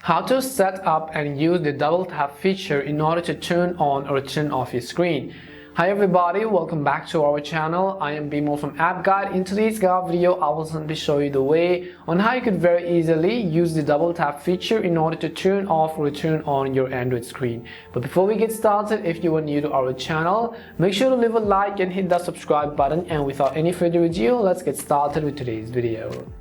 How to set up and use the double tap feature in order to turn on or turn off your screen. Hi everybody, welcome back to our channel. I am Bimo from App Guide. In today's guide video, I will simply show you the way on how you could very easily use the double tap feature in order to turn off or turn on your Android screen. But before we get started, if you are new to our channel, make sure to leave a like and hit that subscribe button. And without any further ado, let's get started with today's video.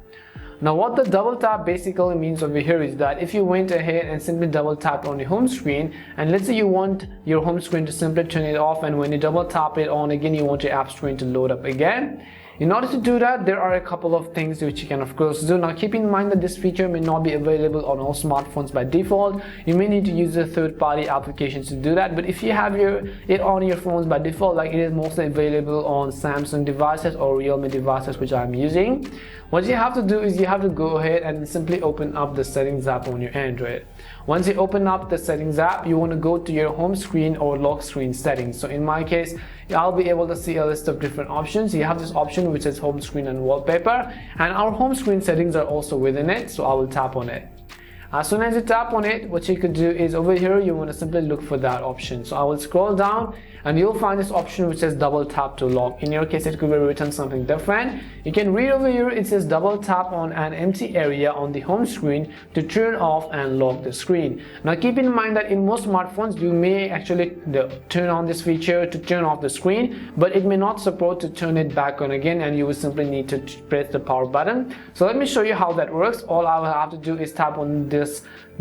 Now what the double tap basically means over here is that if you went ahead and simply double tap on the home screen, and let's say you want your home screen to simply turn it off, and when you double tap it on again, you want your app screen to load up again. In order to do that, there are a couple of things which you can of course do. Now keep in mind that this feature may not be available on all smartphones by default. You may need to use the third-party applications to do that, but if you have it on your phones by default, like it is mostly available on Samsung devices or Realme devices, which I'm using, what you have to do is you have to go ahead and simply open up the settings app on your Android. Once you open up the settings app, you want to go to your home screen or lock screen settings. So in my case, I'll be able to see a list of different options. You have this option which says home screen and wallpaper, and our home screen settings are also within it, so I will tap on it. As soon as you tap on it, what you could do is over here you want to simply look for that option. So I will scroll down and you'll find this option which says double tap to lock. In your case, it could be written something different. You can read over here, it says double tap on an empty area on the home screen to turn off and lock the screen. Now keep in mind that in most smartphones you may actually turn on this feature to turn off the screen, but it may not support to turn it back on again, and you will simply need to press the power button. So let me show you how that works. All I will have to do is tap on this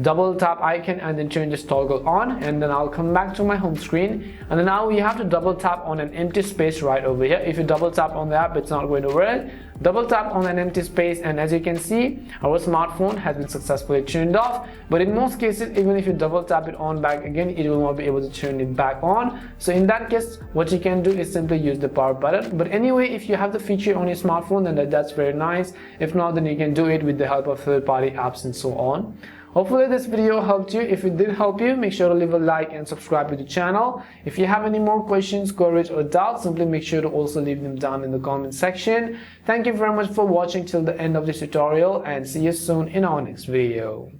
double tap icon and then turn this toggle on, and then I'll come back to my home screen, and then now you have to double tap on an empty space right over here. If you double tap on the app, it's not going to work. Double tap on an empty space, and as you can see, our smartphone has been successfully turned off. But in most cases, even if you double tap it on back again, it will not be able to turn it back on. So in that case, what you can do is simply use the power button. But anyway, if you have the feature on your smartphone, then that's very nice. If not, then you can do it with the help of third-party apps and so on. Hopefully this video helped you. If it did help you, make sure to leave a like and subscribe to the channel. If you have any more questions, queries or doubts, simply make sure to also leave them down in the comment section. Thank you very much for watching till the end of this tutorial, and see you soon in our next video.